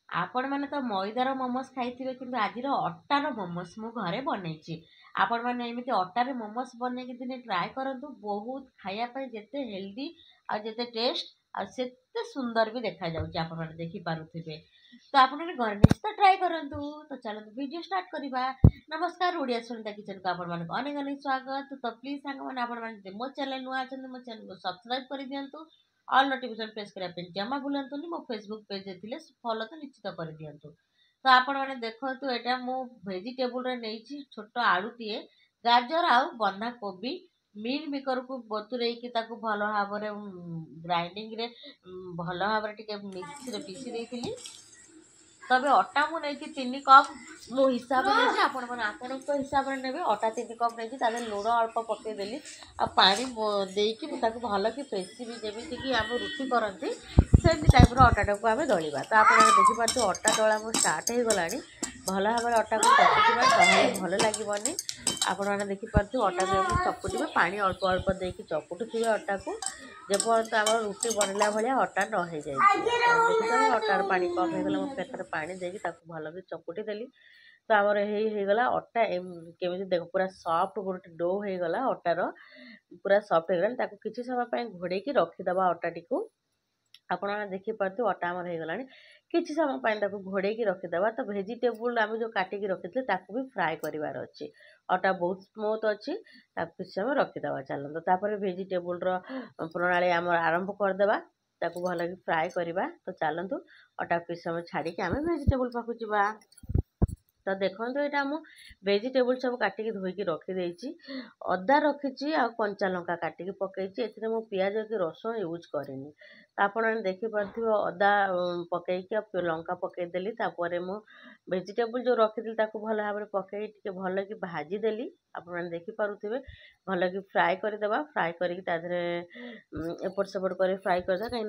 आपण मैंने तो मैदार मोमोज खाइथिबे किंतु आजिर अटार मोमोज मु घरे बनैछि। आपण मैंने एमिति अटारे मोमोज बनेइकि दिने ट्राए करंतु। बहुत खाइया पय जेते हेल्दी आ जेते टेस्ट आ सेते सुंदर भी देखा जाउछि। आपण मैंने देखि पारुथिबे। तो आपण मैंने घर निश्चित ट्राए करंतु। तो चलो वीडियो स्टार्ट करिबा। नमस्कार ओडिया सुनिता किचन को आपण मैंने अनेक अनेक स्वागत। तो प्लीज सांग मैंने आपण मैंने मो चैनल नुआ अछन मो चैनल को सब्सक्राइब कर दियंतु। ऑल नोटिफिकेशन प्रेस करिया पे जमा भूलंतुनी। मो फेसबुक पेज थिले फॉलो तो निश्चित कर दियंतु। तो आपण मैंने देखंतु एटा मो वेजिटेबल रे नेछि छोट आलूटीए गाजर आउ बंधा कोबी मिल मेकर को बतुरेइकी ताकू भलो भाबरे ग्राइंडिंग रे भलो भाबरे टिके मिक्सी रे पीसी देइथिली। तबे अटा मु नेछि 3 कप मो हिसाब नेछि। आपण माने आपणक हिसाब रे नेबे। अटा 3 कप नेछि तादे लूण अल्प पके देली आ पानी देइकी मु ताकू भलो कि पेसी भी जेमिति कि हम रुटी करंती सेम टाइप रो अटा को आमे दळिबा। तो आपण देखि पारथु अटा दळा मो स्टार्ट हे गलानी। भलो भाबरे अटा को चकुटिबा तहले भलो लागिबनी। आपण माने देखि पारथु अटा को चकुटिबा पानी अल्प अल्प देइकी चकुटुथिबे अटा को जेपर्यंत आम रुटी बनला भाया अटा न हो जाए। देखिए अटार पानी कम हो गला फेर पानी देकी भल भी चकुटी देली। तो आमर होगला अटा केमी देख पूरा सफ्ट गोटे डो हो गला अटार पूरा सफ्ट हो गला। किसी समय घोड़े रखीदबा अटाटी को आपण देखी पार्थ अटा आमर हो गला। किसी समय घोड़े रखीदबा। तो भेजिटेबुल आम जो काटिकी रखी भी फ्राए करार अच्छी। अटा बहुत स्मूथ अच्छी किसी समय रखीदबा। चलते तापर भेजिटेबुल प्रणाली आम आरंभ करदे ताकू भल कि फ्राए करवा। तो चलतु अटा किसी समय छाड़ी आम भेजिटेबुल पाक जा। तो देखो यहाँ आम भेजिटेबुल सब काटिकी धोईकी रखी अदा रखी आ कंचा लंका काटिकी पकई मु पियाज कि रसुण यूज करेनि। तो आपण देखिपे अदा पकईकी लंका पकईदेली। मु भेजिटेबुल जो रखी भल भाव में पकई भल कि भाजीदेली। आपण देखिपे भल कि फ्राए करदेबा। फ्राए करके एपट सेपट कर फ्राए करदे कहीं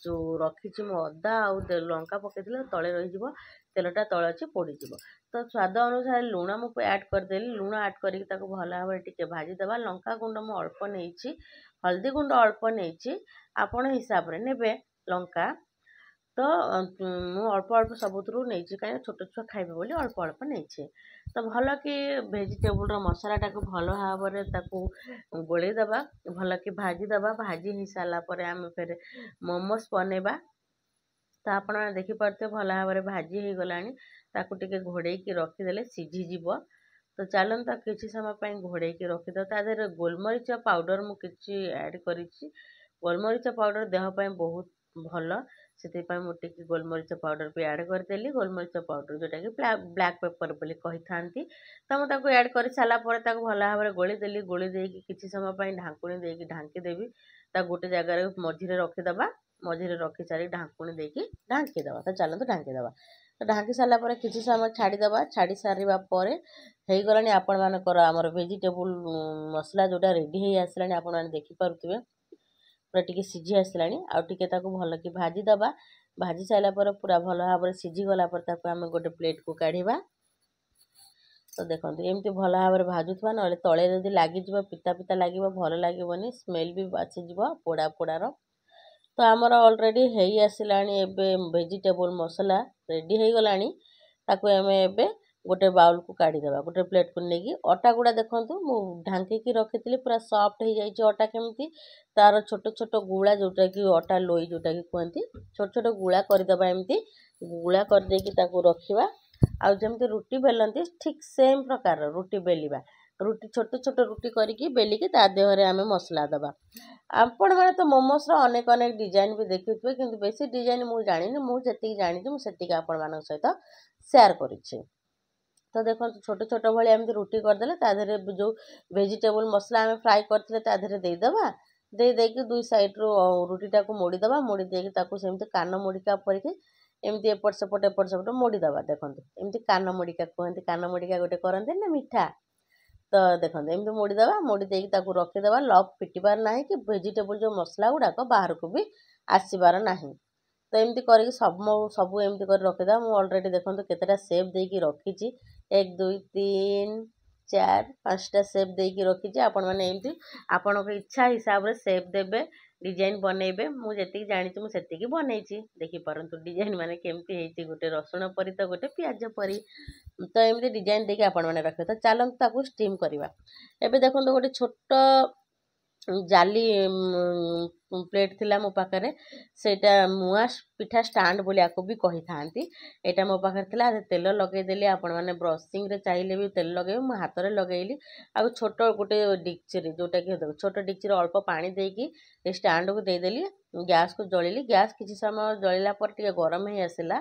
जो रखी मु अदा आउ लंका पकई तले रही तेलटा तले अच्छे पोड़ीज। तो स्वाद अनुसार लुण मुझे ऐड करदेली। लुण ऐड करके भल भाव में भाजीदेवा। लंका गुंड मु अल्प नहीं हल्दी गुंड अल्प नहीं आपण हिसाब रे नेबे लंका। तो मु अल्प अल्प सबुतु नहीं कहीं छोट छुआ खाइबे बोली अल्प अल्प नहीं। तो भल कि भेजिटेबुल मसलाटा को भल भाव में गोलेदेवा भल कि भाजीदेवा। भाजी हो सारापर आम फिर मोमोज बनैबा। तो आपण देखिपे भल भाव में भाजी हो गला। टे घोड़े रखीदे सीझीज। तो चलता किसी समय घोड़े रखीद। तादेह गोलमरीच पाउडर मुझे ऐड कर। गोलमरीच पाउडर देहपाई बहुत भल से मुझे गोलमरीच पाउडर भी ऐड करदेली। गोलमरीच पाउडर जोटा कि ब्लैक पेपर बोली कही था। तो मुझे ऐड कर सारापर भल भाव में गोलीदेली। गोली देकी किसी समय ढांकुणी देकी ढांकीदेवी। गोटे जगार मझे रखीदबा। मझे रखी सारी ढांकुणी देकी ढांकीदबा। तो चलते ढांकीदबा। तो ढांकी सारापर किसी समय छाड़ीदबा। छाड़ी सारा पर हो गला आपण मानकर आमर भेजिटेबुल मसला जोटा रेडी हो आसला। आपण देखिपे पूरा टी सीझी आसला। आउे भल कि भाजीदबा। भाजी सारापर पूरा भल भाव में सीझीगला आम गोटे प्लेट को काढ़ा। तो देखो एमती भल भाव में भाजुवा ना तले जदि लगे पिता पिता लगे भल लगे स्मेल भी आसीज पोड़ा पोड़ार। तो आमर ऑलरेडी है आसला भेजिटेबल मसला रेडी हो गला। आम ए गोटे बाउल को काढ़ीदेवा। गोटे प्लेट को लेकिन अटा गुड़ा देखूँ मु ढांकी रखी पूरा सफ्ट हो जाए। अटा केमती तार छोट छोट गुला जोटा कि अटा लोई जोटा कि कहती छोट छोट गुला करदेबा। एमती गुला करदेकी रखा। आउ जमती रुटी बेलती ठीक सेम प्रकार रुटी बेलिबा। रुटी छोट छोट रुटी करके बेलिकी देहरे आम मसला दबा। आपण मैंने तो मोमोस अनेक अनेक डिजाइन भी देखिए किंतु बेसी डिजाइन मुझे जानी मुझे जानी मुझे आपण मान सहित शेयर करुच्छे। तो देखो छोट छोट भाई एमती रुटी करदे जो भेजिटेबल मसला आम फ्राए करते देदेबा। देकी दुई साइड्रु रुटीटा को मोड़ीदबा। मोड़ी देकी सेमती कान मोड़िका परिकी एमती एपट सेपट मोड़ीदबा। देखो एमती कान मोड़िका कहते कान मोड़िका गोटे करते ना मीठा। तो देखो एमती मोड़ीदबा। मोड़ी देकी रखीदबा। लक फिटबार ना कि भेजिटेबल जो मसला गुड़ाक बाहर को भी आसबार ना। तो एमती करके सब एमती कर रखीदा। मुझे अलरेडी देखो केतेटा सेप देकी रखी 1 2 3 4 5टा सेप देकी रखी। आपण मैंने एमती आपण इच्छा हिसाब से सेप देबे। डिजाइन बनइबे मु जेतिकी जानिछि मु सेतिकी बनैछि देखि परंतु डिजाइन माने केमती हेछि गोटे रसुण परी तो गोटे प्याज परी तो एमती डिजाइन देके आपण माने रखियो तो चलंतु ताकू स्टीम करवा। एबे देखंतु गोटे छोट जाली प्लेट थिला मो पाखरे सेटा मुआ पिठा स्टांड बोली आको भी कही थांती एटा मो पाखरे थिला तेल लगे देली आपण माने ब्रशिंग रे चाहिले भी तेल लगे मो हाथ रे लगेली आ छोट गोटे डिक्चरी जोटा कि छोट डिक्चरी अल्प पानी देकी ए स्टांड को दे देली गैस को जळिली गैस किछि समय जळिला पर टिके गरम हे आसिला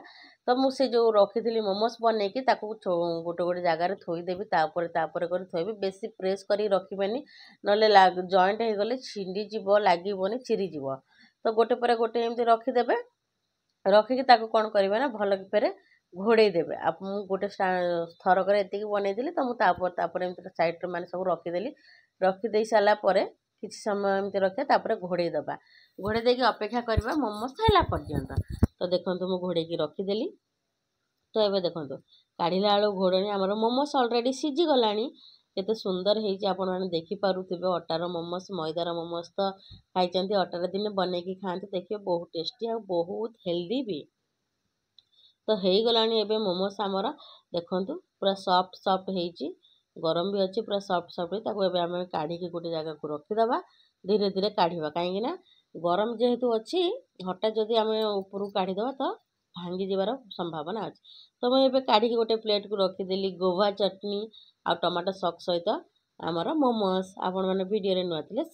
तो मु से जो रखी मोमोस बनैकी ताको गोटे गोटे जगार थोईदेवी तापर कर थोइबी बेसी प्रेस करी रखिबेनी नले जॉइंट हो गले छिंडी जीव लागोनी चिरी जीव तो गोटे पर गोटे एमती रखीदेवे रखिकी ताको कौन करेंगे ना भल फेरे घोड़े देवे आप गोटे थरक एति बनईदेली तो मुझे सैड मैंने सब रखीदेली रखीदे सारापर किसी समय एमती रखा घोड़े दबा घोड़े देकी अपेक्षा करवा मोमोस खाइला पर्यंत तो देखो मुझे घोड़े रखीदेली तो ये देखो काढ़ला बेलू घोड़नी आमर मोमोस अलरेडी सीझी गलानी केते सुंदर होती आपण मैंने देखिपे अटार मोमोस मैदार मोमोस तो खाई अटार दिन बनईकी खाते देखिए बहुत टेस्टी और बहुत हेल्दी भी तो हो गलानी एबे मोमोस आमर देखु पूरा सॉफ्ट सॉफ्ट होती गरम भी अच्छी पूरा सॉफ्ट सॉफ्ट होती आम काढ़ी गोटे जगह को रखीदबा धीरे धीरे काढ़ा कहीं गरम जेहेतु अच्छी हठात जदि आम ऊपर काढ़ीदबा तो भांगी जीवार संभावना अच्छी तो मुझे काढ़ी गोटे प्लेट को रखीदेली गोवा चटनी आ टमाटो सॉस सहित आमर मोमोस आपण मैंने वीडियो नुआ थे